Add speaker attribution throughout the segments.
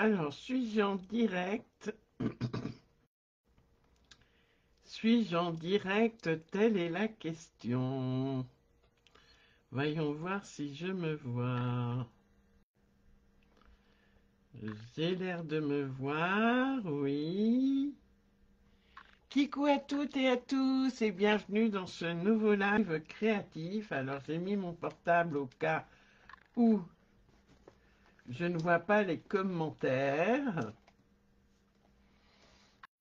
Speaker 1: Alors, suis-je en direct? Suis-je en direct? Telle est la question. Voyons voir si je me vois. J'ai l'air de me voir, oui. Kikou à toutes et à tous et bienvenue dans ce nouveau live créatif. Alors, j'ai mis mon portable au cas où je ne vois pas les commentaires.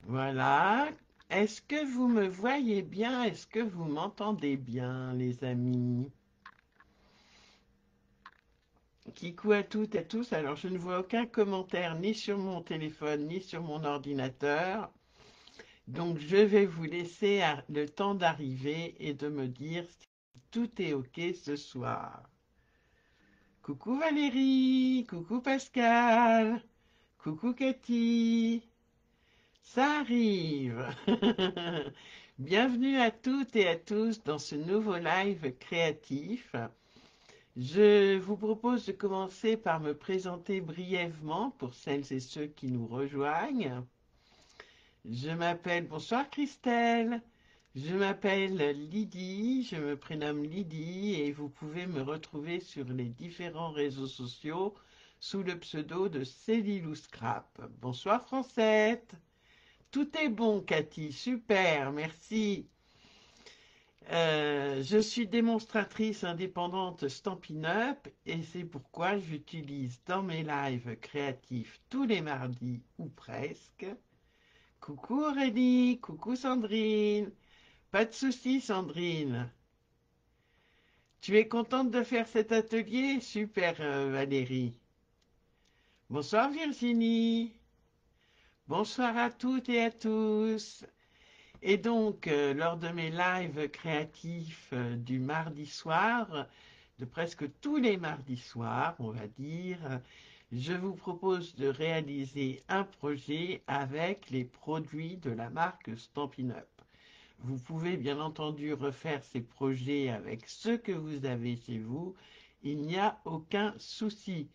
Speaker 1: Voilà. Est-ce que vous me voyez bien? Est-ce que vous m'entendez bien, les amis? Kikou à toutes et à tous. Alors, je ne vois aucun commentaire ni sur mon téléphone ni sur mon ordinateur. Donc, je vais vous laisser le temps d'arriver et de me dire si tout est OK ce soir. Coucou Valérie, coucou Pascal, coucou Cathy. Ça arrive. Bienvenue à toutes et à tous dans ce nouveau live créatif. Je vous propose de commencer par me présenter brièvement pour celles et ceux qui nous rejoignent. Je m'appelle, bonsoir Christelle, je m'appelle Lydie, je me prénomme Lydie et vous pouvez me retrouver sur les différents réseaux sociaux sous le pseudo de Célilou Scrap. Bonsoir Francette. Tout est bon, Cathy, super, merci. Je suis démonstratrice indépendante Stampin' Up et c'est pourquoi j'utilise dans mes lives créatifs tous les mardis ou presque. Coucou Aurélie, coucou Sandrine. Pas de souci Sandrine. Tu es contente de faire cet atelier? Super Valérie. Bonsoir Virginie. Bonsoir à toutes et à tous. Et donc, lors de mes lives créatifs du mardi soir, de presque tous les mardis soirs, on va dire, je vous propose de réaliser un projet avec les produits de la marque Stampin' Up. Vous pouvez bien entendu refaire ces projets avec ceux que vous avez chez vous, il n'y a aucun souci.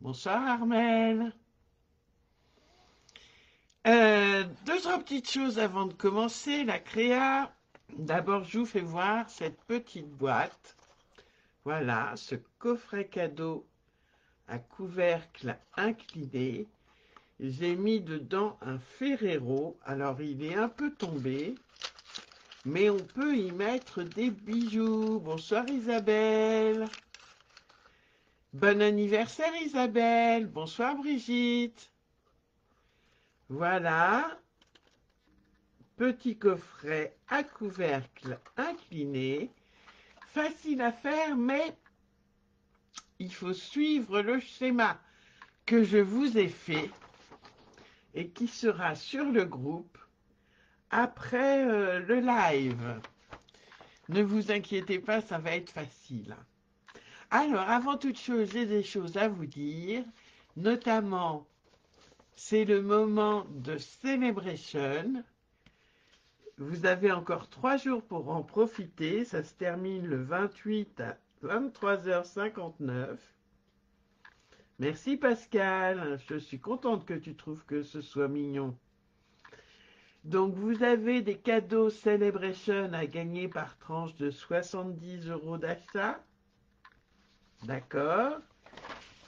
Speaker 1: Bonsoir Armel. Deux, trois petites choses avant de commencer. La créa, d'abord, je vous fais voir cette petite boîte. Voilà, ce coffret cadeau à couvercle incliné. J'ai mis dedans un Ferrero. Alors, il est un peu tombé, mais on peut y mettre des bijoux. Bonsoir Isabelle. Bon anniversaire Isabelle. Bonsoir Brigitte. Voilà. Petit coffret à couvercle incliné, facile à faire, mais il faut suivre le schéma que je vous ai fait et qui sera sur le groupe après le live. Ne vous inquiétez pas, ça va être facile. Alors, avant toute chose, j'ai des choses à vous dire, notamment, c'est le moment de Celebration. Vous avez encore 3 jours pour en profiter. Ça se termine le 28 à 23h59. Merci Pascal. Je suis contente que tu trouves que ce soit mignon. Donc vous avez des cadeaux Celebration à gagner par tranche de 70 € d'achat. D'accord.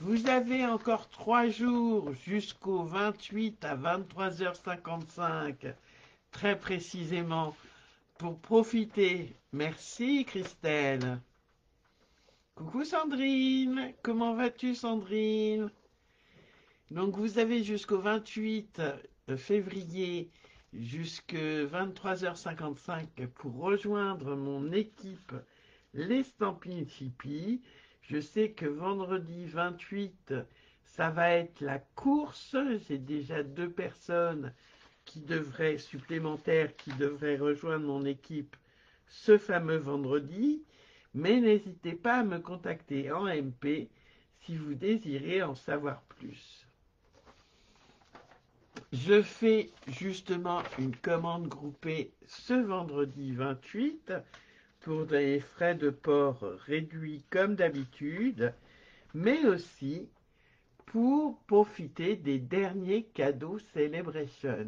Speaker 1: Vous avez encore 3 jours jusqu'au 28 à 23h55, très précisément, pour profiter. Merci Christelle. Coucou Sandrine, comment vas-tu Sandrine? Donc vous avez jusqu'au 28 février, jusqu'à 23h55 pour rejoindre mon équipe Les Stampin' Chippy. Je sais que vendredi 28, ça va être la course. J'ai déjà 2 personnes supplémentaires qui devraient rejoindre mon équipe ce fameux vendredi, mais n'hésitez pas à me contacter en MP si vous désirez en savoir plus. Je fais justement une commande groupée ce vendredi 28 pour des frais de port réduits comme d'habitude, mais aussi pour profiter des derniers cadeaux Celebration.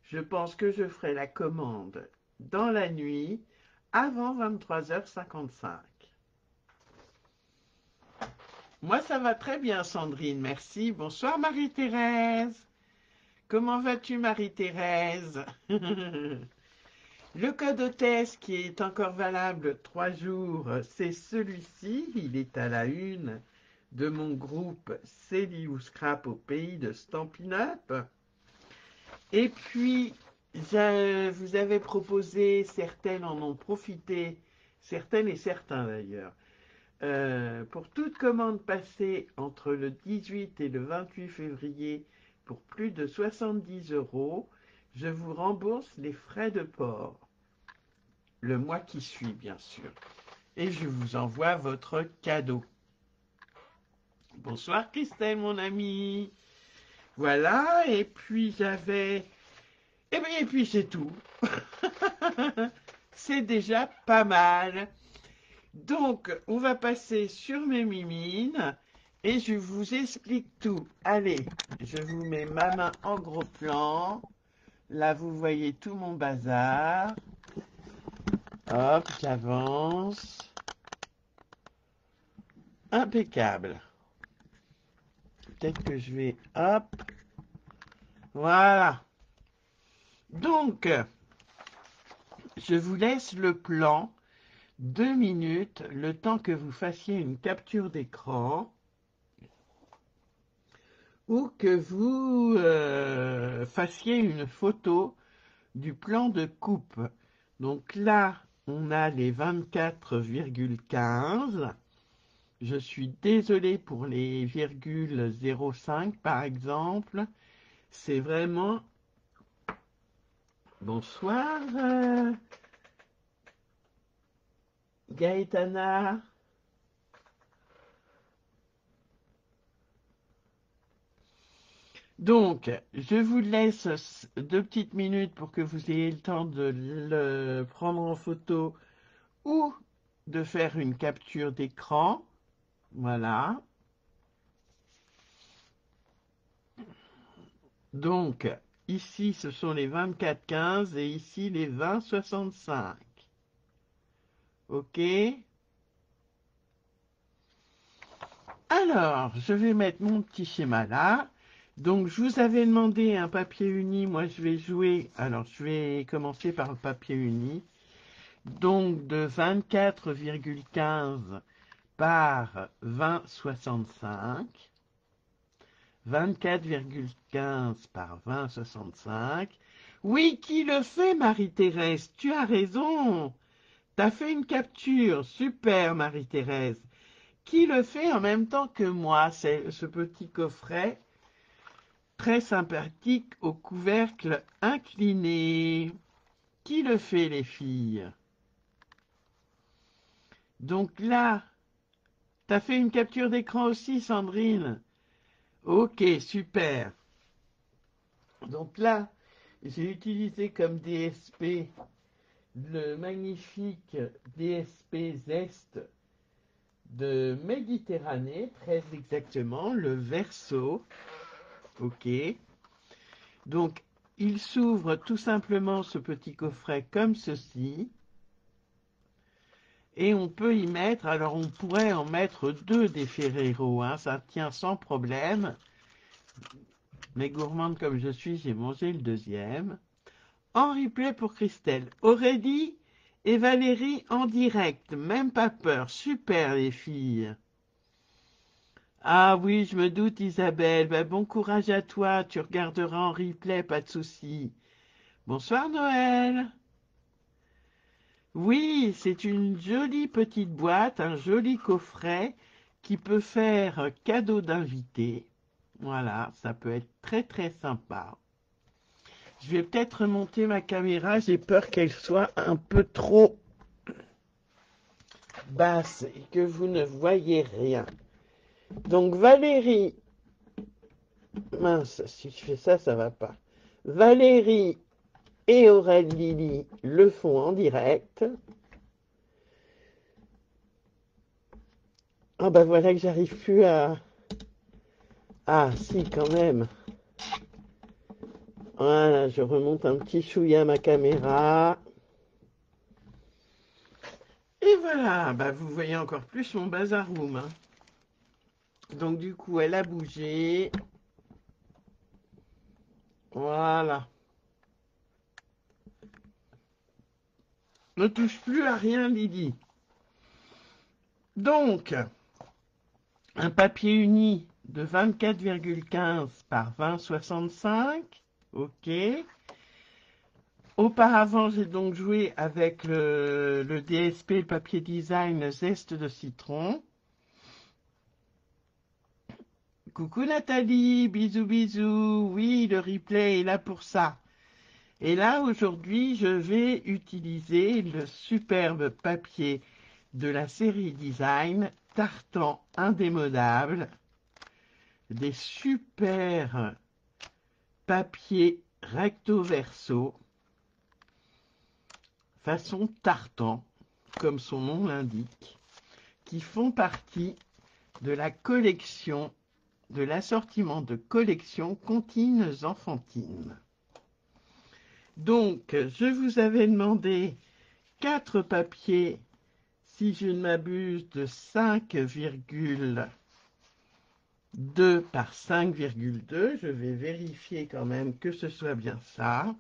Speaker 1: Je pense que je ferai la commande dans la nuit avant 23h55. Moi, ça va très bien, Sandrine, merci. Bonsoir, Marie-Thérèse. Comment vas-tu, Marie-Thérèse? Le code hôtesse qui est encore valable 3 jours, c'est celui-ci. Il est à la une de mon groupe Célie ou Scrap au pays de Stampin' Up. Et puis, vous avez proposé, certaines en ont profité, certaines et certains d'ailleurs, pour toute commande passée entre le 18 et le 28 février pour plus de 70 €, je vous rembourse les frais de port. Le mois qui suit, bien sûr. Et je vous envoie votre cadeau. Bonsoir Christelle, mon amie. Voilà, et puis j'avais... Et puis c'est tout. C'est déjà pas mal. Donc, on va passer sur mes mimines et je vous explique tout. Allez, je vous mets ma main en gros plan. Là, vous voyez tout mon bazar. Hop, j'avance. Impeccable. Peut-être que je vais... Hop. Voilà. Donc, je vous laisse le plan. 2 minutes, le temps que vous fassiez une capture d'écran ou que vous fassiez une photo du plan de coupe. Donc là, on a les 24,15. Je suis désolé pour les 0,05 par exemple. C'est vraiment... Bonsoir Gaëtana. Donc, je vous laisse 2 petites minutes pour que vous ayez le temps de le prendre en photo ou de faire une capture d'écran. Voilà. Donc, ici, ce sont les 24,15 et ici, les 20,65. OK? Alors, je vais mettre mon petit schéma là. Donc, je vous avais demandé un papier uni. Moi, je vais jouer. Alors, je vais commencer par le papier uni. Donc, de 24,15 par 20,65. 24,15 par 20,65. Oui, qui le fait, Marie-Thérèse? Tu as raison. T'as fait une capture. Super, Marie-Thérèse. Qui le fait en même temps que moi? C'est ce petit coffret très sympathique au couvercle incliné. Qui le fait, les filles? Donc là, t'as fait une capture d'écran aussi, Sandrine? Ok, super. Donc là, j'ai utilisé comme DSP le magnifique DSP Zest de Méditerranée, très exactement, le Verso. Ok. Donc, il s'ouvre tout simplement ce petit coffret comme ceci. Et on peut y mettre, alors on pourrait en mettre 2 des Ferrero, hein, ça tient sans problème. Mais gourmande comme je suis, j'ai mangé le deuxième. En replay pour Christelle. Aurélie et Valérie en direct, même pas peur. Super les filles. Ah oui, je me doute Isabelle. Ben, bon courage à toi, tu regarderas en replay, pas de souci. Bonsoir Noël. Oui, c'est une jolie petite boîte, un joli coffret qui peut faire cadeau d'invité. Voilà, ça peut être très très sympa. Je vais peut-être remonter ma caméra, j'ai peur qu'elle soit un peu trop basse et que vous ne voyez rien. Donc Valérie, mince, si je fais ça, ça va pas. Valérie et Aurélie le font en direct. Ah ben voilà que j'arrive plus à Ah, si, quand même. Voilà, je remonte un petit chouïa ma caméra. Et voilà, bah vous voyez encore plus mon bazar room, hein. Donc du coup, elle a bougé. Voilà. Ne touche plus à rien, Lydie. Donc, un papier uni de 24,15 par 20,65. Ok. Auparavant, j'ai donc joué avec le DSP, le papier design zeste de citron. Coucou Nathalie, bisous bisous. Oui, le replay est là pour ça. Et là, aujourd'hui, je vais utiliser le superbe papier de la série Design Tartan Indémodable. Des super papiers recto verso, façon tartan, comme son nom l'indique, qui font partie de la collection, de l'assortiment de collection Comptines enfantines. Donc, je vous avais demandé 4 papiers, si je ne m'abuse, de 5,2 par 5,2. Je vais vérifier quand même que ce soit bien ça.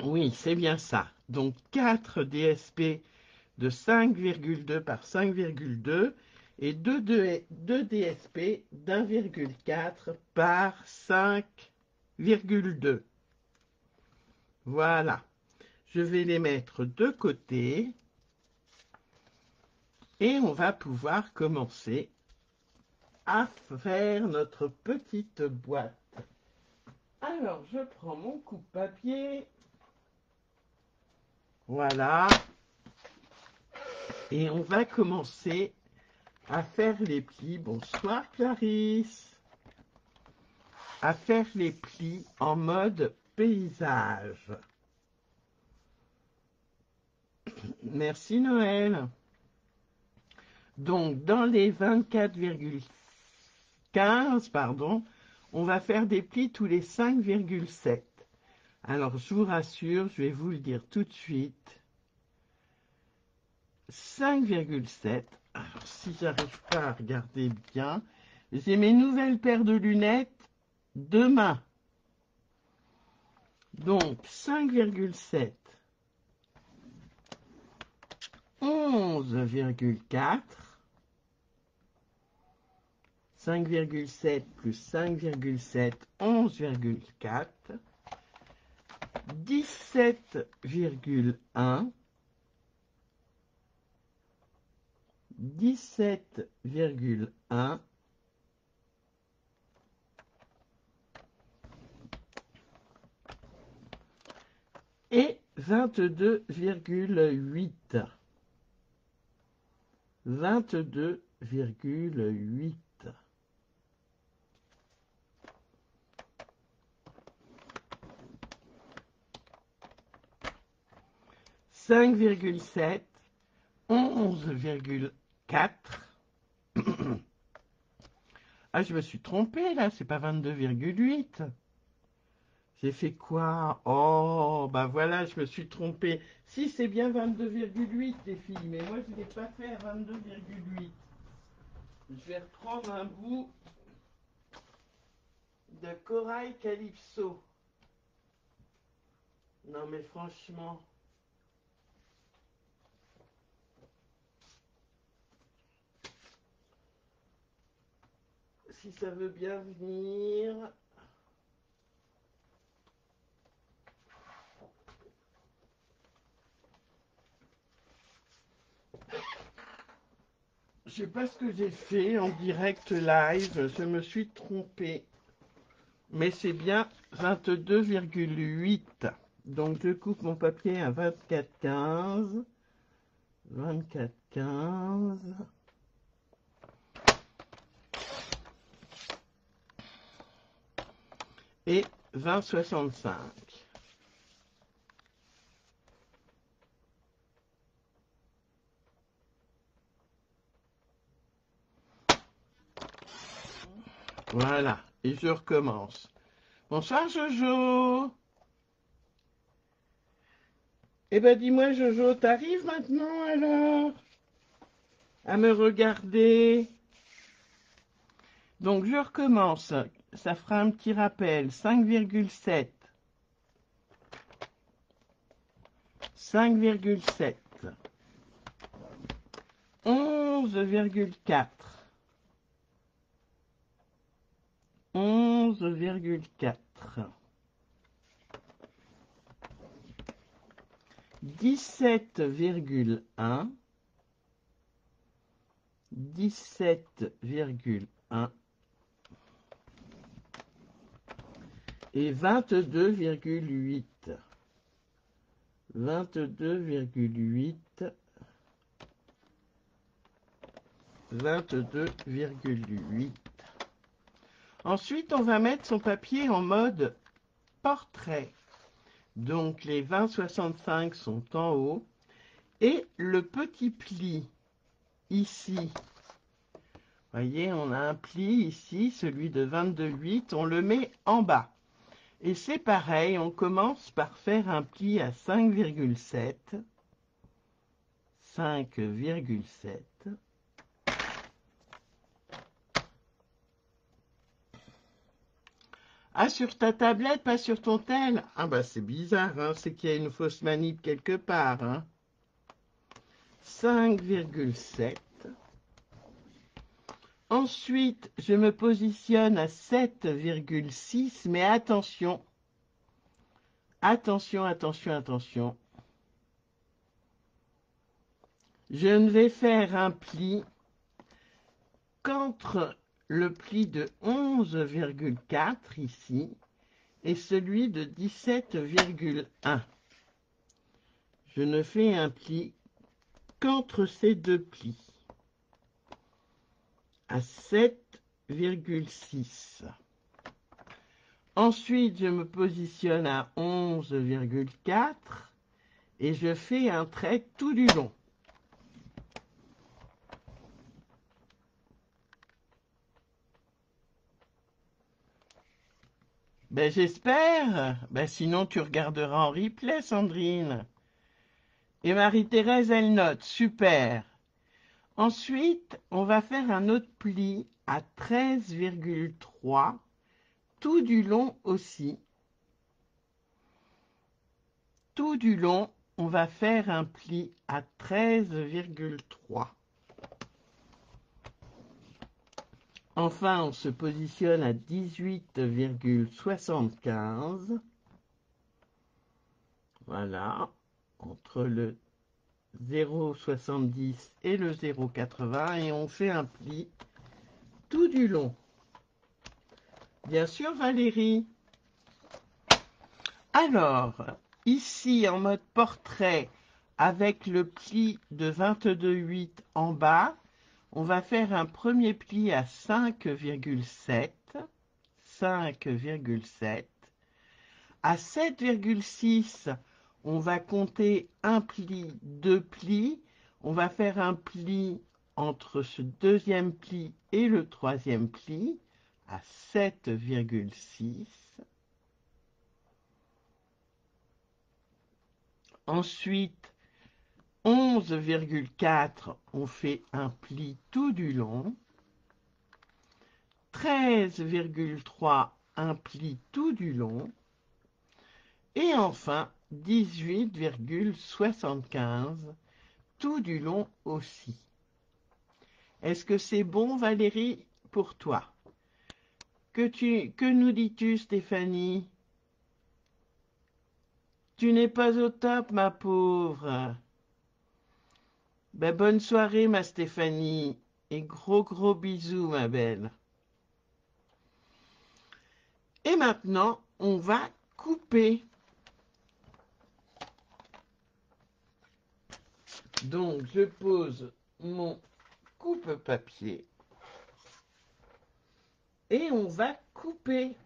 Speaker 1: Oui, c'est bien ça. Donc 4 DSP de 5,2 par 5,2 et 2 DSP d'1,4 par 5,2. Voilà. Je vais les mettre de côté et on va pouvoir commencer à faire notre petite boîte. Alors, je prends mon coupe-papier. Voilà. Et on va commencer à faire les plis. Bonsoir Clarisse. À faire les plis en mode paysage. Merci Noël. Donc dans les 24,15, pardon, on va faire des plis tous les 5,7. Alors je vous rassure, je vais vous le dire tout de suite. 5,7. Alors si j'arrive pas à regarder bien, j'ai mes nouvelles paires de lunettes demain. Donc 5,7. 11,4. 5,7 plus 5,7, 11,4. 17,1. 17,1. Et 22,8. 22,8. 5,7, 11,4. Ah, je me suis trompée là, c'est pas 22,8. J'ai fait quoi? Oh, bah voilà, je me suis trompée. Si, c'est bien 22,8 les filles, mais moi je ne l'ai pas fait à 22,8. Je vais reprendre un bout de corail calypso. Non mais franchement, si ça veut bien venir. Je sais pas ce que j'ai fait en direct live, je me suis trompée. Mais c'est bien 22,8. Donc je coupe mon papier à 24,15. 24,15. Et 20,65. Voilà, et je recommence. Bonsoir Jojo. Eh ben dis-moi Jojo, t'arrives maintenant alors à me regarder? Donc je recommence, ça fera un petit rappel, 5,7, 5,7, 11,4, 11,4, 17,1, 17,1 et 22,8. 22,8. 22,8. Ensuite, on va mettre son papier en mode portrait. Donc, les 20,65 sont en haut. Et le petit pli, ici, voyez, on a un pli ici, celui de 22,8, on le met en bas. Et c'est pareil, on commence par faire un pli à 5,7. 5,7. Ah, sur ta tablette, pas sur ton tel? Ah bah c'est bizarre, hein, c'est qu'il y a une fausse manip quelque part. Hein. 5,7. Ensuite, je me positionne à 7,6, mais attention. Attention, attention, attention. Je ne vais faire un pli qu'entre le pli de 11,4 ici et celui de 17,1. Je ne fais un pli qu'entre ces deux plis, à 7,6. Ensuite, je me positionne à 11,4 et je fais un trait tout du long. Ben j'espère, ben sinon tu regarderas en replay, Sandrine. Et Marie-Thérèse, elle note, super. Ensuite, on va faire un autre pli à 13,3, tout du long aussi. Tout du long, on va faire un pli à 13,3. Enfin, on se positionne à 18,75. Voilà, entre le 0,70 et le 0,80 et on fait un pli tout du long. Bien sûr, Valérie. Alors, ici en mode portrait, avec le pli de 22,8 en bas, on va faire un premier pli à 5,7. 5,7. À 7,6, on va compter un pli, deux plis. On va faire un pli entre ce deuxième pli et le troisième pli à 7,6. Ensuite, 11,4, on fait un pli tout du long. 13,3, un pli tout du long. Et enfin, 18,75, tout du long aussi. Est-ce que c'est bon, Valérie, pour toi? Que nous dis-tu, Stéphanie? Tu n'es pas au top, ma pauvre. Ben, bonne soirée, ma Stéphanie. Et gros bisous, ma belle. Et maintenant, on va couper. Donc, je pose mon coupe-papier. Et on va couper.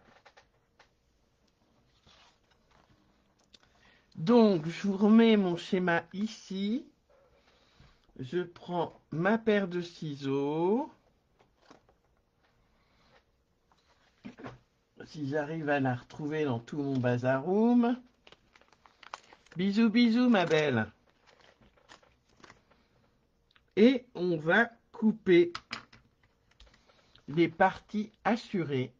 Speaker 1: Donc, je vous remets mon schéma ici. Je prends ma paire de ciseaux. si j'arrive à la retrouver dans tout mon bazaroom. Bisous, bisous, ma belle. Et on va couper les parties assurées.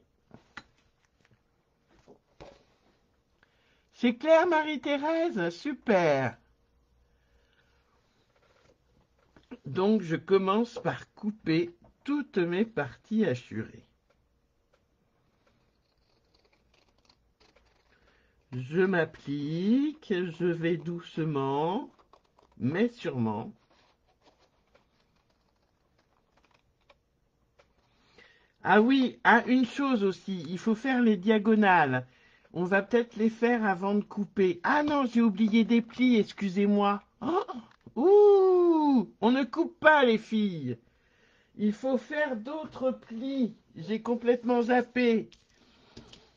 Speaker 1: C'est clair, Marie-Thérèse? Super. Donc, je commence par couper toutes mes parties assurées. Je m'applique, je vais doucement, mais sûrement. Ah oui, une chose aussi, il faut faire les diagonales. On va peut-être les faire avant de couper. Ah non, j'ai oublié des plis, excusez-moi. Oh, ouh, on ne coupe pas les filles. Il faut faire d'autres plis. J'ai complètement zappé.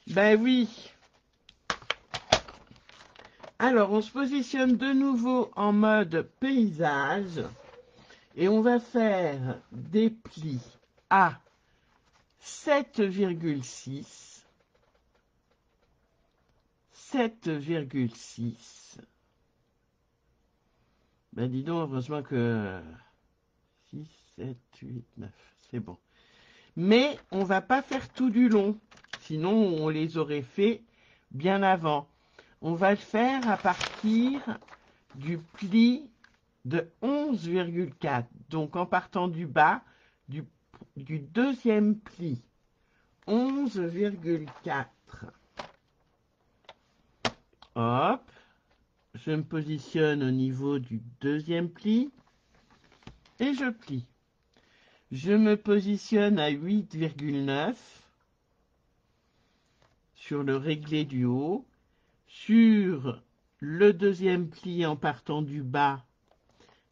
Speaker 1: Ben oui. Alors, on se positionne de nouveau en mode paysage. Et on va faire des plis à 7,6. 7,6. Ben dis donc, heureusement que 6, 7, 8, 9, c'est bon. Mais on va pas faire tout du long, sinon on les aurait fait bien avant. On va le faire à partir du pli de 11,4. Donc en partant du bas du deuxième pli. 11,4. Hop. Je me positionne au niveau du deuxième pli et je plie. Je me positionne à 8,9 sur le réglé du haut. Sur le deuxième pli en partant du bas,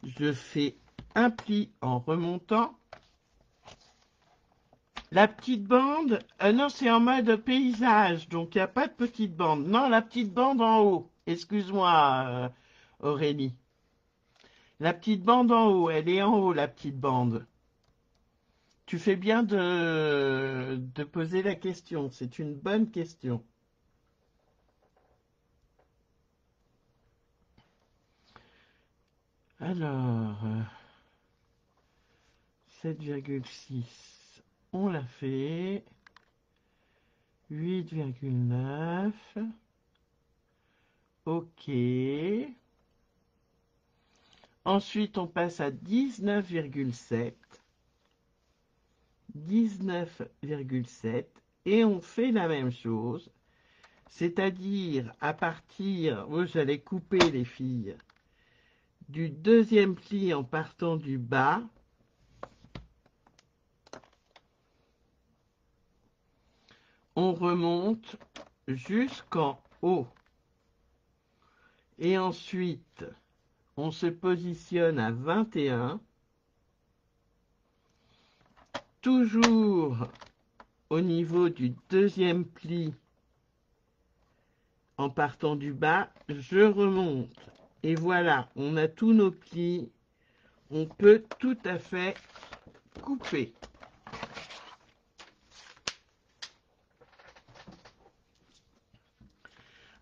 Speaker 1: je fais un pli en remontant. La petite bande, non, c'est en mode paysage, donc il n'y a pas de petite bande. Non, la petite bande en haut. Excuse-moi, Aurélie. La petite bande en haut, elle est en haut, la petite bande. Tu fais bien de poser la question, c'est une bonne question. Alors, 7,6, on l'a fait. 8,9. OK. Ensuite, on passe à 19,7. 19,7. Et on fait la même chose. C'est-à-dire, à partir... Oh, j'allais couper les filles. Du deuxième pli en partant du bas. On remonte jusqu'en haut. Et ensuite, on se positionne à 21. Toujours au niveau du deuxième pli en partant du bas, je remonte. Et voilà, on a tous nos plis. On peut tout à fait couper.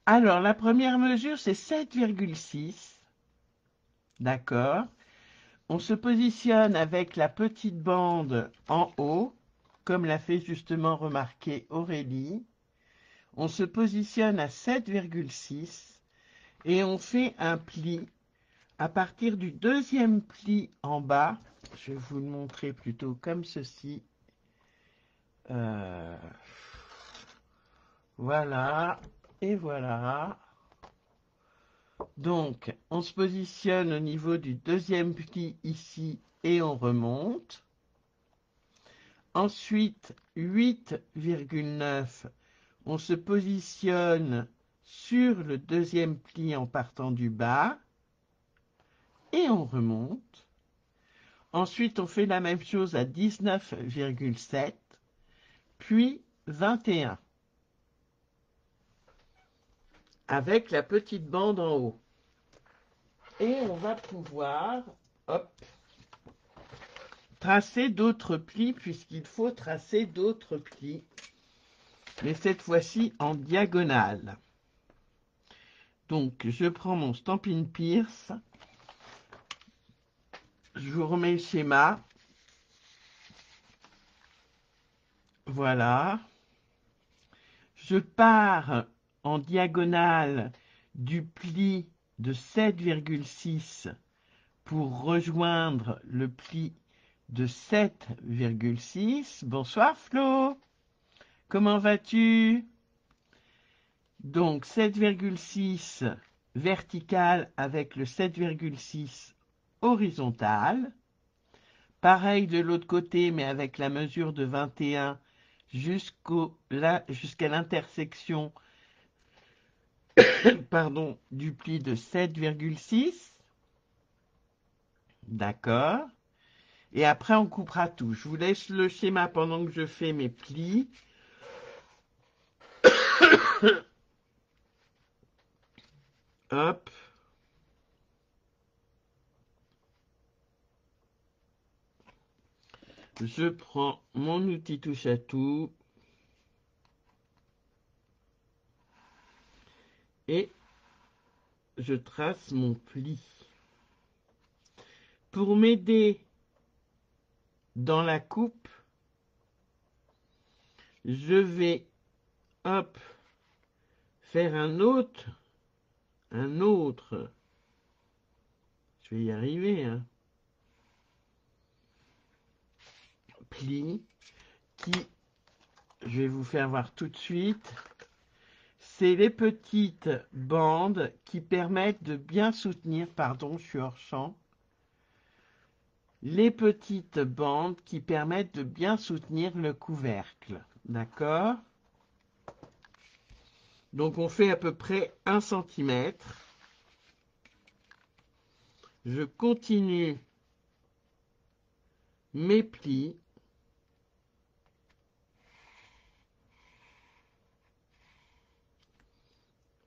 Speaker 1: Alors, la première mesure, c'est 7,6. D'accord. On se positionne avec la petite bande en haut, comme l'a fait justement remarquer Aurélie. On se positionne à 7,6 et on fait un pli à partir du deuxième pli en bas. Je vais vous le montrer plutôt comme ceci. Voilà, et voilà. Donc, on se positionne au niveau du deuxième pli ici et on remonte. Ensuite, 8,9, on se positionne sur le deuxième pli en partant du bas et on remonte. Ensuite, on fait la même chose à 19,7, puis 21, avec la petite bande en haut. Et on va pouvoir, hop, tracer d'autres plis, puisqu'il faut tracer d'autres plis. mais cette fois-ci en diagonale. Donc, je prends mon Stampin' Pierce, je vous remets le schéma, voilà. Je pars en diagonale du pli de 7,6 pour rejoindre le pli de 7,6. Bonsoir Flo, comment vas-tu? Donc 7,6 vertical avec le 7,6 horizontal. Pareil de l'autre côté, mais avec la mesure de 21 jusqu'à l'intersection pardon, du pli de 7,6. D'accord. Et après, on coupera tout. Je vous laisse le schéma pendant que je fais mes plis. Hop. Je prends mon outil touche à tout. Et je trace mon pli. Pour m'aider dans la coupe, je vais, hop, faire un autre, je vais y arriver, hein, pli, qui, je vais vous faire voir tout de suite, c'est les petites bandes qui permettent de bien soutenir, pardon, je suis hors champ, les petites bandes qui permettent de bien soutenir le couvercle, d'accord? Donc on fait à peu près 1 cm. Je continue mes plis.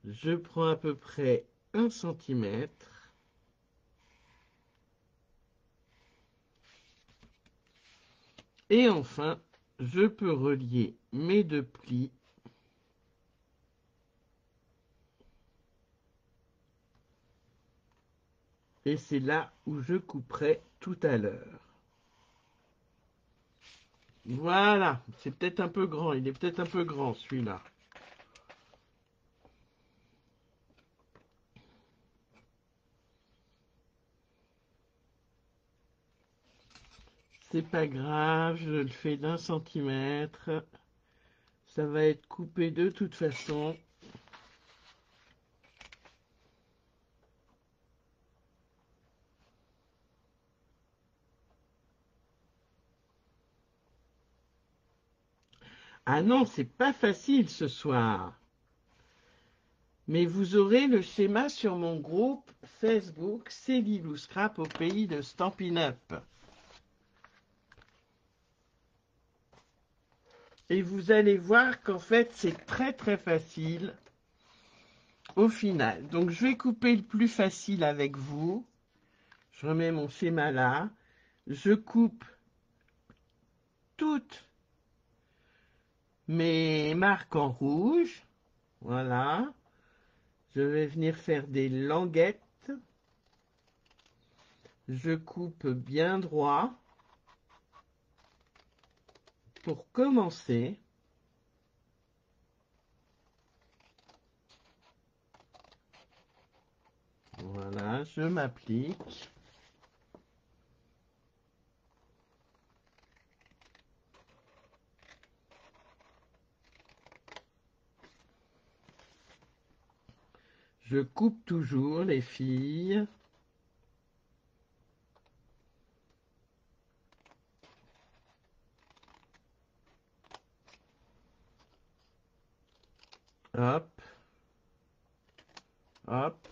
Speaker 1: Je prends à peu près 1 cm. Et enfin, je peux relier mes deux plis. Et c'est là où je couperai tout à l'heure. Voilà, c'est peut-être un peu grand, il est peut-être un peu grand celui-là. C'est pas grave, je le fais d'1 centimètre. Ça va être coupé de toute façon. Ah non, c'est pas facile ce soir. Mais vous aurez le schéma sur mon groupe Facebook, c'est Lilou Scrap au pays de Stampin' Up. Et vous allez voir qu'en fait, c'est très très facile au final. Donc, je vais couper le plus facile avec vous. Je remets mon schéma là. Je coupe toutes mes marques en rouge. Voilà. Je vais venir faire des languettes. Je coupe bien droit. Pour commencer, voilà, je m'applique. Je coupe toujours, les filles. Hop, hop.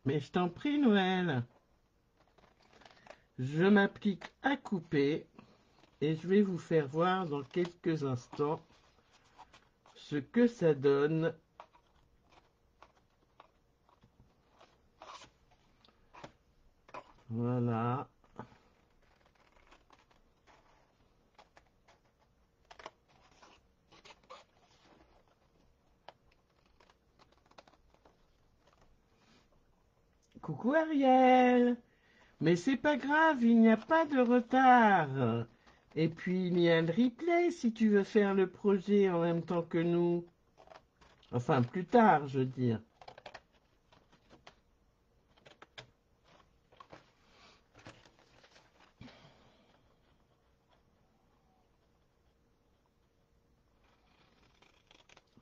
Speaker 1: Mais je t'en prie, Noël. Je m'applique à couper et je vais vous faire voir dans quelques instants ce que ça donne. Voilà. Coucou Ariel. Mais c'est pas grave, il n'y a pas de retard. Et puis il y a le replay si tu veux faire le projet en même temps que nous. Enfin, plus tard, je veux dire.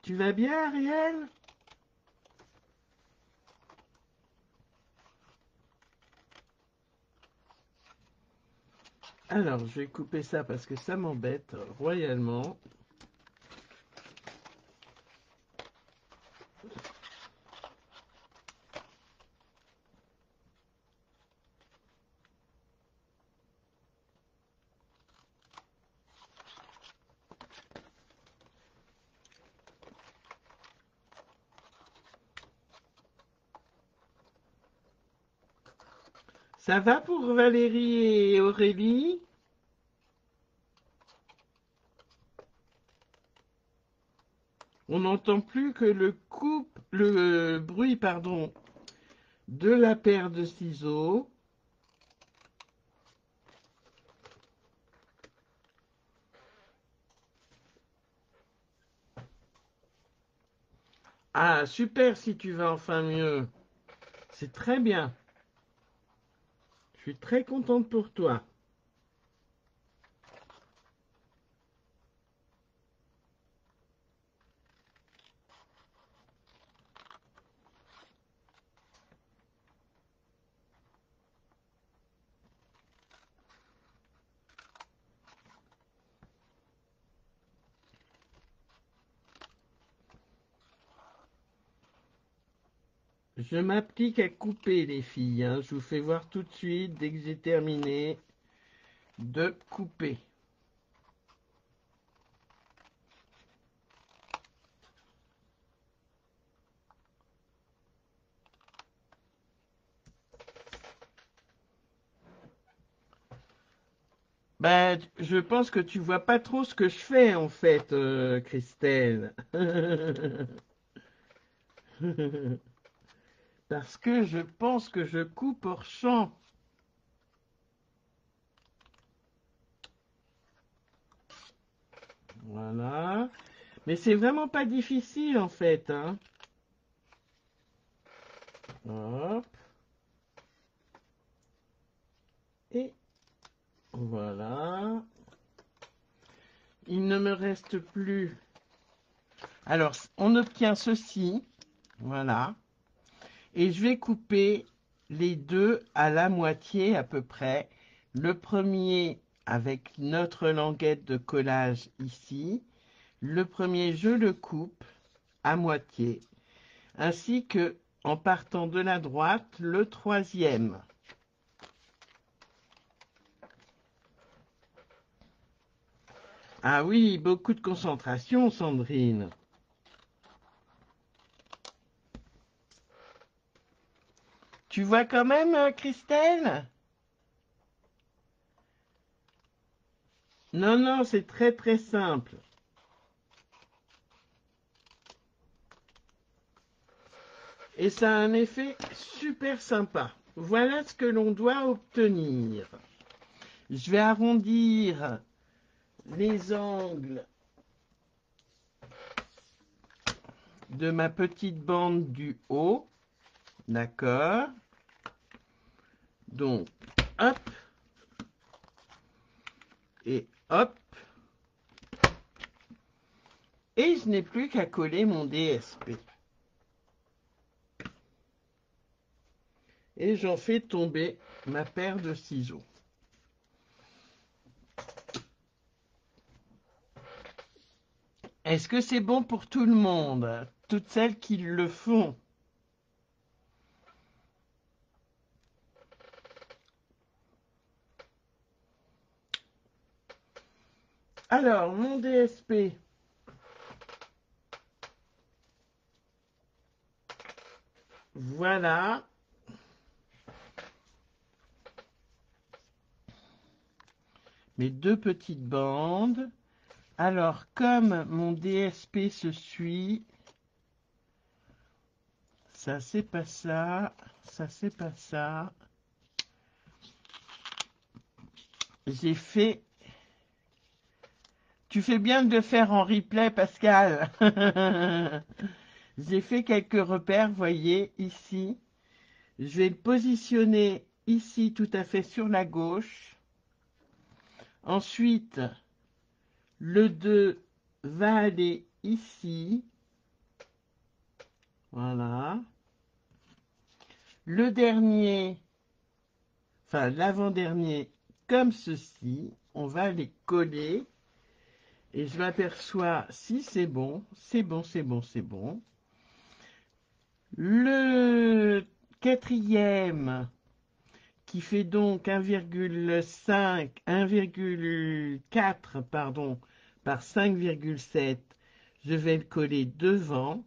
Speaker 1: Tu vas bien, Ariel? Alors, je vais couper ça parce que ça m'embête royalement. Ça va pour Valérie et Aurélie? On n'entend plus que le bruit, pardon, de la paire de ciseaux. Ah, super si tu vas enfin mieux. C'est très bien. Je suis très contente pour toi. Je m'applique à couper les filles, hein. Je vous fais voir tout de suite, dès que j'ai terminé, de couper. Ben, je pense que tu vois pas trop ce que je fais en fait, Christelle. Parce que je pense que je coupe hors champ. Voilà. Mais c'est vraiment pas difficile en fait, hein. Hop. Et voilà. Il ne me reste plus. Alors, on obtient ceci. Voilà. Et je vais couper les deux à la moitié à peu près. Le premier avec notre languette de collage ici. Le premier, je le coupe à moitié. Ainsi que, en partant de la droite, le troisième. Ah oui, beaucoup de concentration, Sandrine. Tu vois quand même, Christelle? Non, non, c'est très très simple. Et ça a un effet super sympa. Voilà ce que l'on doit obtenir. Je vais arrondir les angles de ma petite bande du haut. D'accord. Donc, hop. Et hop. Et je n'ai plus qu'à coller mon DSP. Et j'en fais tomber ma paire de ciseaux. Est-ce que c'est bon pour tout le monde? Toutes celles qui le font? Alors, mon DSP. Voilà. mes deux petites bandes. Alors, comme mon DSP se suit, ça c'est pas ça, ça c'est pas ça. J'ai fait... Tu fais bien de le faire en replay, Pascal. J'ai fait quelques repères, voyez, ici. Je vais le positionner ici, tout à fait sur la gauche. Ensuite, le 2 va aller ici. Voilà. Le dernier, enfin l'avant-dernier, comme ceci. On va les coller. Et je m'aperçois si c'est bon, c'est bon, c'est bon, c'est bon. Le quatrième, qui fait donc 1,5, 1,4, pardon, par 5,7, je vais le coller devant.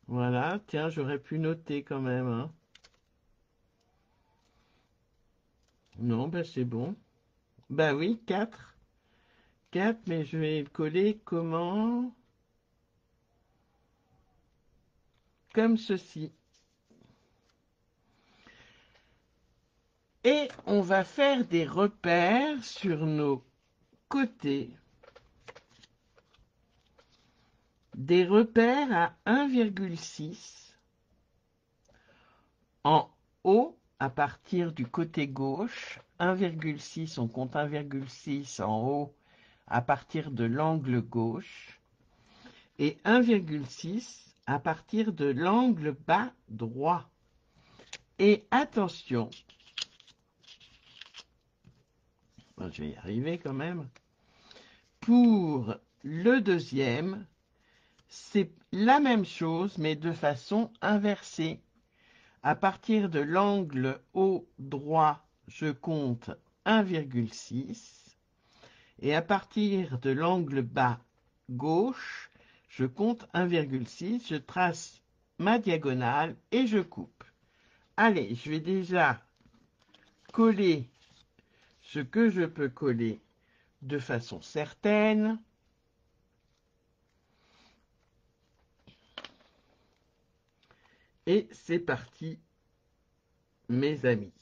Speaker 1: Voilà, tiens, j'aurais pu noter quand même, hein. Non, ben c'est bon. Ben oui, 4. 4, mais je vais le coller comment? Comme ceci. Et on va faire des repères sur nos côtés. Des repères à 1,6 en haut à partir du côté gauche. 1,6, on compte 1,6 en haut à partir de l'angle gauche. Et 1,6 à partir de l'angle bas droit. Et attention, je vais y arriver quand même. Pour le deuxième, c'est la même chose, mais de façon inversée. À partir de l'angle haut droit, je compte 1,6. Et à partir de l'angle bas gauche, je compte 1,6. Je trace ma diagonale et je coupe. Allez, je vais déjà coller ce que je peux coller de façon certaine. Et c'est parti, mes amis.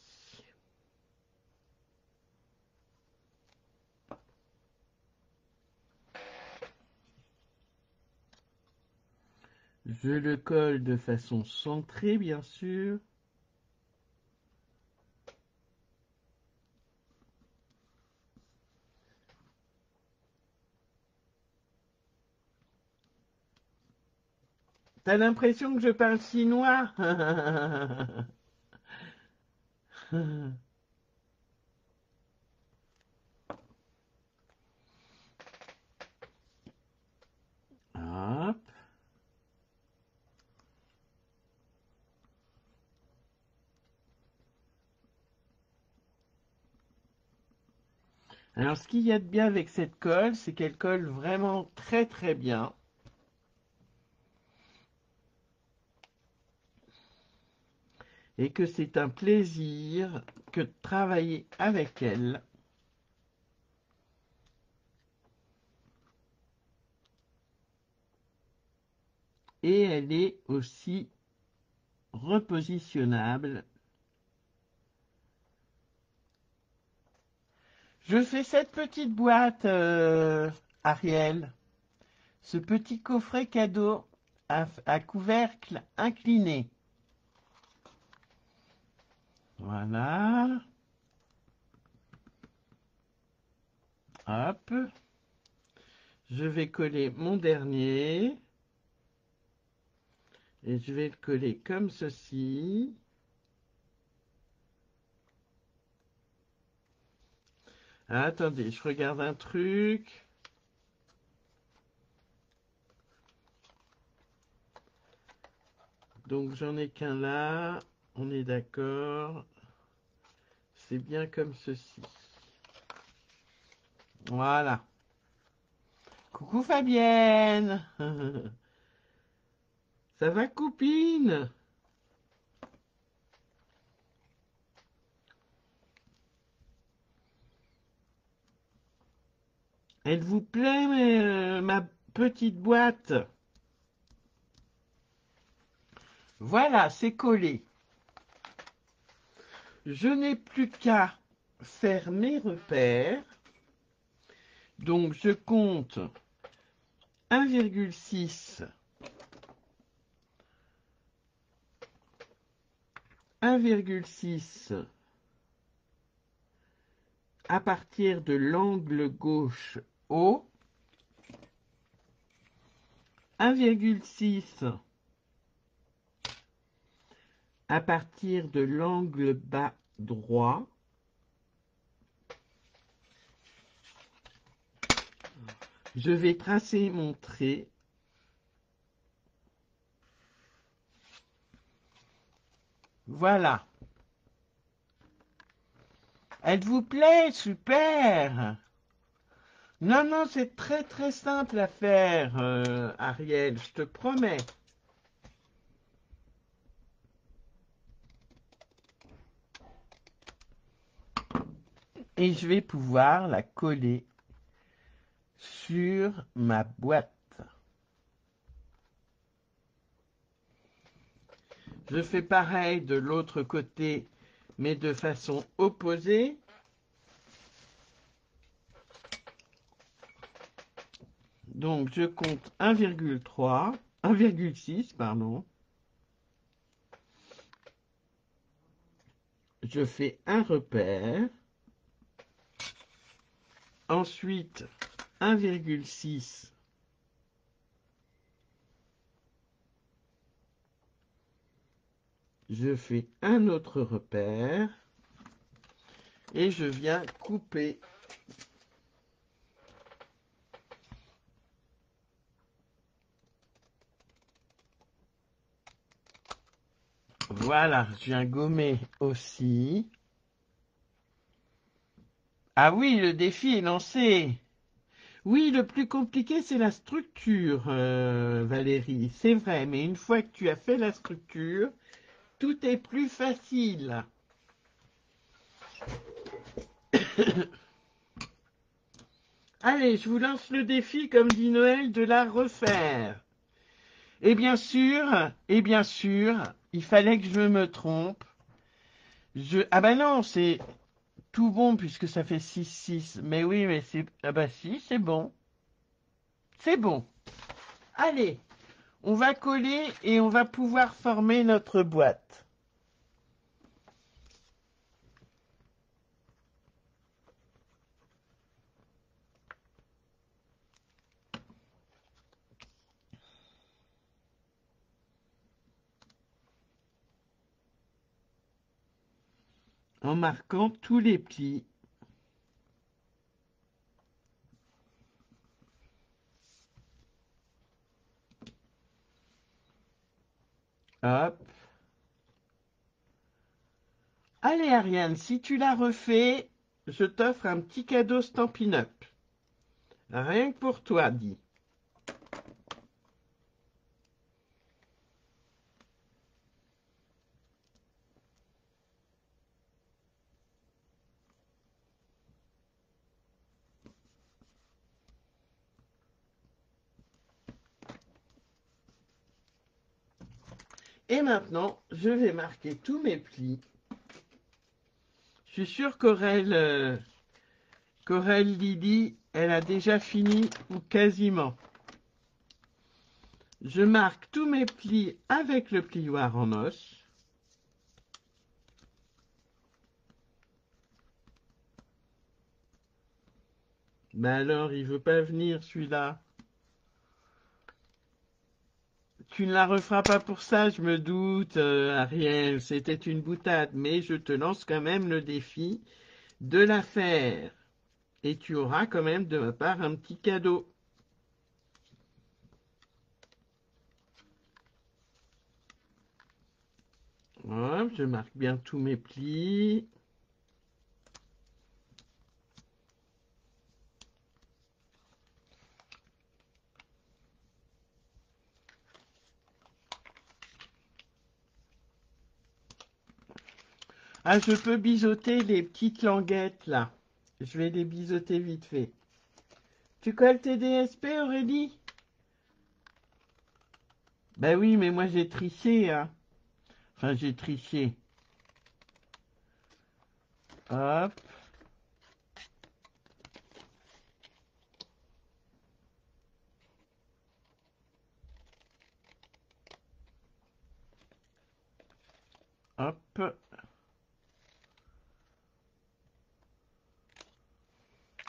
Speaker 1: Je le colle de façon centrée, bien sûr. T'as l'impression que je parle chinois? Hop. Alors, ce qu'il y a de bien avec cette colle, c'est qu'elle colle vraiment très très bien. Et que c'est un plaisir que de travailler avec elle. Et elle est aussi repositionnable. Je fais cette petite boîte, Ariel. Ce petit coffret cadeau à couvercle incliné. Voilà. Hop. Je vais coller mon dernier. Et je vais le coller comme ceci. Ah, attendez, je regarde un truc. Donc j'en ai qu'un là. On est d'accord. C'est bien comme ceci. Voilà. Coucou Fabienne. Ça va, copine? Elle vous plaît, ma petite boîte? Voilà, c'est collé. Je n'ai plus qu'à faire mes repères. Donc, je compte 1,6, 1,6 à partir de l'angle gauche haut, 1,6 à partir de l'angle bas droit, je vais tracer mon trait. Voilà. Elle vous plaît? Super! Non, non, c'est très très simple à faire, Ariel, je te promets. Et je vais pouvoir la coller sur ma boîte. Je fais pareil de l'autre côté, mais de façon opposée. Donc, je compte 1,3, 1,6, pardon. Je fais un repère. Ensuite, 1,6. Je fais un autre repère. Et je viens couper. Voilà, je viens gommer aussi. Ah oui, le défi est lancé. Oui, le plus compliqué, c'est la structure, Valérie. C'est vrai, mais une fois que tu as fait la structure, tout est plus facile. Allez, je vous lance le défi, comme dit Noël, de la refaire. Et bien sûr, il fallait que je me trompe. Ah ben non, c'est tout bon puisque ça fait 6-6. Mais oui, mais c'est... Ah bah si, c'est bon. C'est bon. Allez, on va coller et on va pouvoir former notre boîte. En marquant tous les plis. Hop. Allez Ariane, si tu l'as refait, je t'offre un petit cadeau Stampin' Up. Rien que pour toi, dis. Et maintenant, je vais marquer tous mes plis. Je suis sûre qu'Aurel Lily, elle a déjà fini ou quasiment. Je marque tous mes plis avec le plioir en os. Ben alors, il veut pas venir celui-là. Tu ne la referas pas pour ça, je me doute, Ariel. C'était une boutade, mais je te lance quand même le défi de la faire. Et tu auras quand même de ma part un petit cadeau. Hop, je marque bien tous mes plis. Ah, je peux biseauter les petites languettes là. Je vais les biseauter vite fait. Tu colles tes DSP, Aurélie? Ben oui, mais moi j'ai triché, hein. Enfin, j'ai triché. Hop. Hop.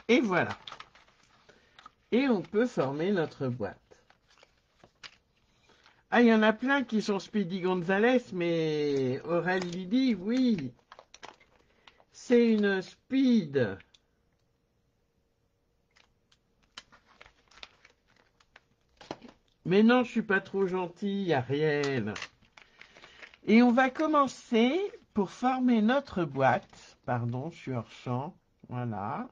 Speaker 1: Et voilà. Et on peut former notre boîte. Ah, il y en a plein qui sont Speedy Gonzales, mais Aurélie dit oui, c'est une Speed. Mais non, je suis pas trop gentille, Ariel. Et on va commencer pour former notre boîte. Pardon, je suis hors champ. Voilà.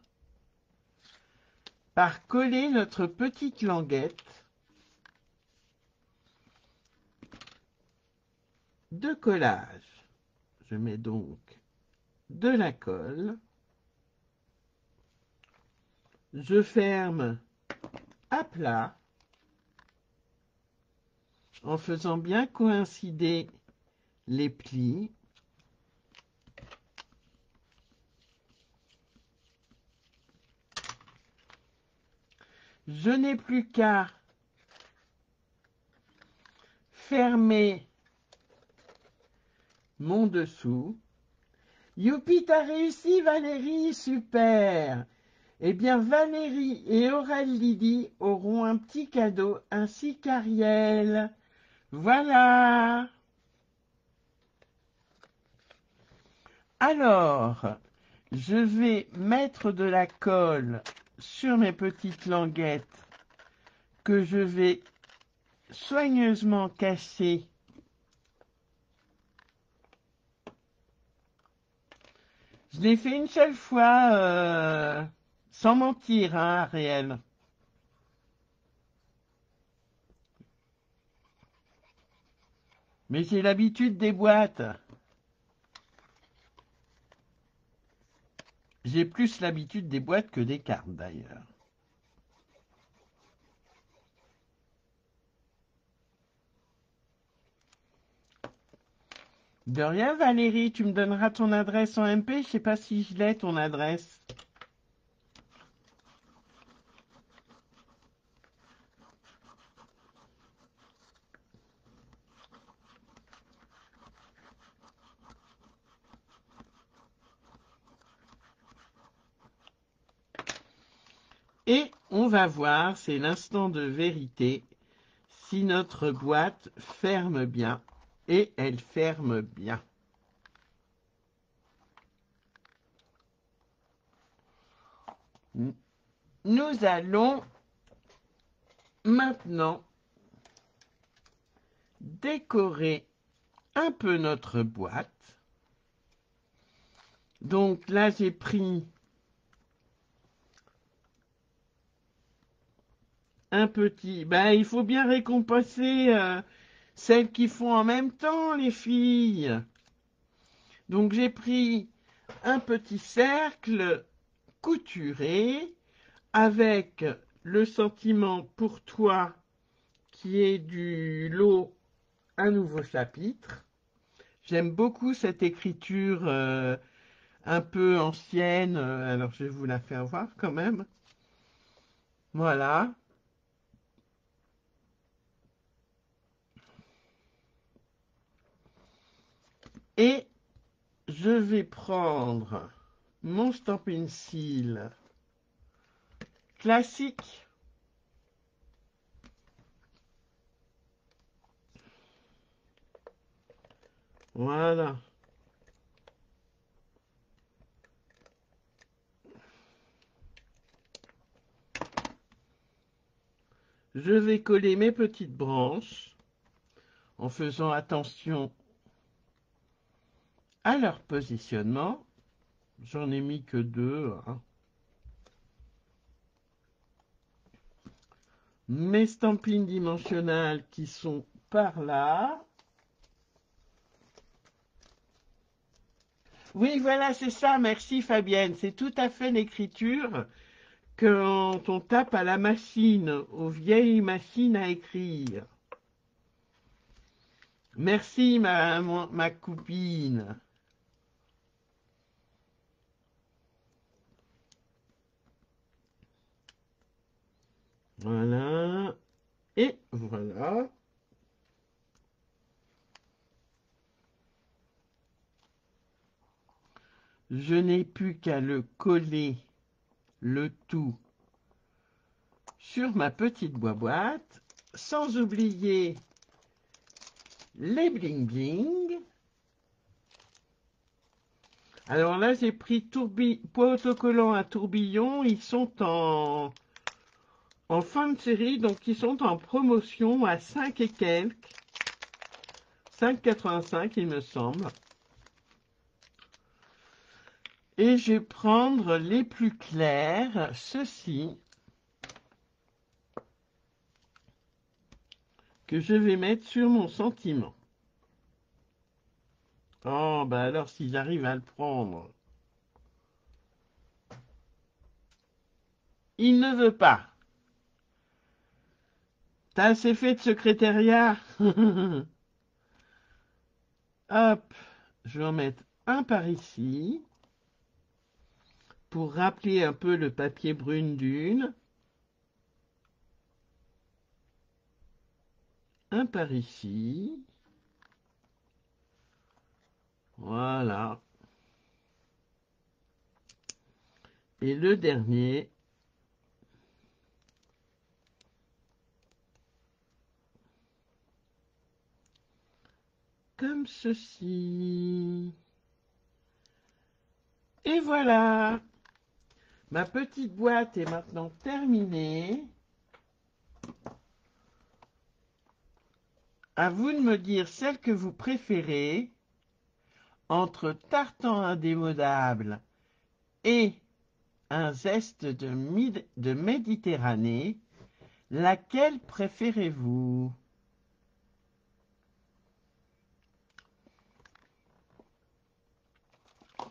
Speaker 1: Par coller notre petite languette de collage. Je mets donc de la colle. Je ferme à plat en faisant bien coïncider les plis. Je n'ai plus qu'à fermer mon dessous. Youpi, t'as réussi Valérie, super. Eh bien Valérie et Aurélie Lydie auront un petit cadeau ainsi qu'Ariel. Voilà. Alors, je vais mettre de la colle sur mes petites languettes que je vais soigneusement cacher. Je l'ai fait une seule fois, sans mentir, hein, Ariel. Mais j'ai l'habitude des boîtes. J'ai plus l'habitude des boîtes que des cartes, d'ailleurs. De rien, Valérie, tu me donneras ton adresse en MP. Je sais pas si je l'ai, ton adresse. Et on va voir, c'est l'instant de vérité, si notre boîte ferme bien. Et elle ferme bien. Nous allons maintenant décorer un peu notre boîte. Donc là, j'ai pris un petit... Ben, il faut bien récompenser celles qui font en même temps, les filles. Donc j'ai pris un petit cercle couturé avec le sentiment pour toi qui est du lot Un nouveau chapitre. J'aime beaucoup cette écriture un peu ancienne, alors je vais vous la faire voir quand même. Voilà. Et je vais prendre mon Stampin' Seal classique. Voilà. Je vais coller mes petites branches en faisant attention à leur positionnement. J'en ai mis que deux, hein. Mes stampines dimensionnelles qui sont par là. Oui, voilà, c'est ça. Merci Fabienne. C'est tout à fait l'écriture quand on tape à la machine, aux vieilles machines à écrire. Merci ma copine. Voilà. Et voilà. Je n'ai plus qu'à le coller, le tout, sur ma petite boîte, sans oublier les bling bling. Alors là, j'ai pris poids autocollant à tourbillon. Ils sont en fin de série, donc ils sont en promotion à 5 et quelques. 5,85 il me semble. Et je vais prendre les plus clairs, ceux-ci, que je vais mettre sur mon sentiment. Oh, bah alors si j'arrive à le prendre. Il ne veut pas. T'as assez fait de secrétariat. Hop, je vais en mettre un par ici. Pour rappeler un peu le papier brune dune. Un par ici. Voilà. Et le dernier. Comme ceci. Et voilà. Ma petite boîte est maintenant terminée. À vous de me dire celle que vous préférez entre tartan indémodable et un zeste de Méditerranée. Laquelle préférez-vous?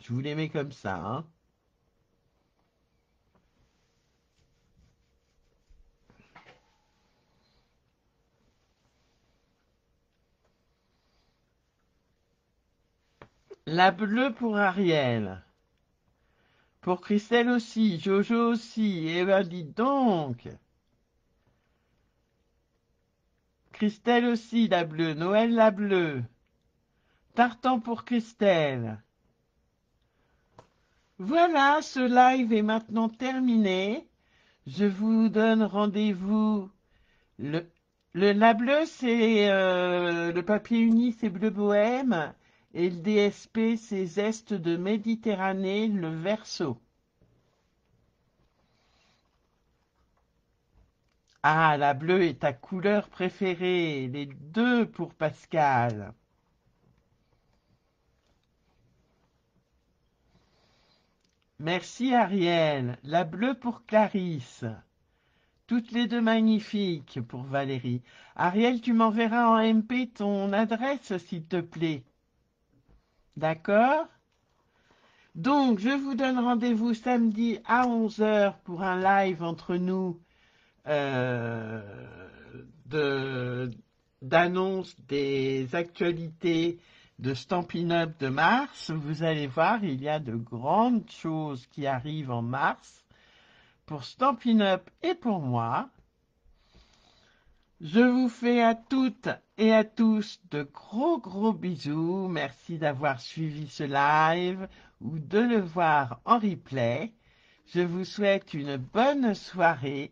Speaker 1: Je vous les mets comme ça, hein. La bleue pour Ariel. Pour Christelle aussi, Jojo aussi. Eh ben dites donc. Christelle aussi, la bleue. Noël, la bleue. Tartan pour Christelle. Voilà, ce live est maintenant terminé. Je vous donne rendez-vous. La bleue, c'est le papier uni, c'est bleu bohème. Et le DSP, c'est zeste de Méditerranée, le verso. Ah, la bleue est ta couleur préférée. Les deux pour Pascal. Merci Ariel. La bleue pour Clarisse. Toutes les deux magnifiques pour Valérie. Ariel, tu m'enverras en MP ton adresse, s'il te plaît. D'accord? Donc, je vous donne rendez-vous samedi à 11 h pour un live entre nous euh, d'annonce des actualités de Stampin' Up de mars. Vous allez voir, il y a de grandes choses qui arrivent en mars pour Stampin' Up et pour moi. Je vous fais à toutes et à tous de gros bisous. Merci d'avoir suivi ce live ou de le voir en replay. Je vous souhaite une bonne soirée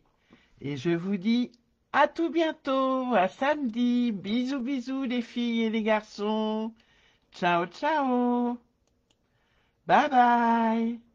Speaker 1: et je vous dis à tout bientôt, à samedi. Bisous les filles et les garçons. Ciao. Bye bye.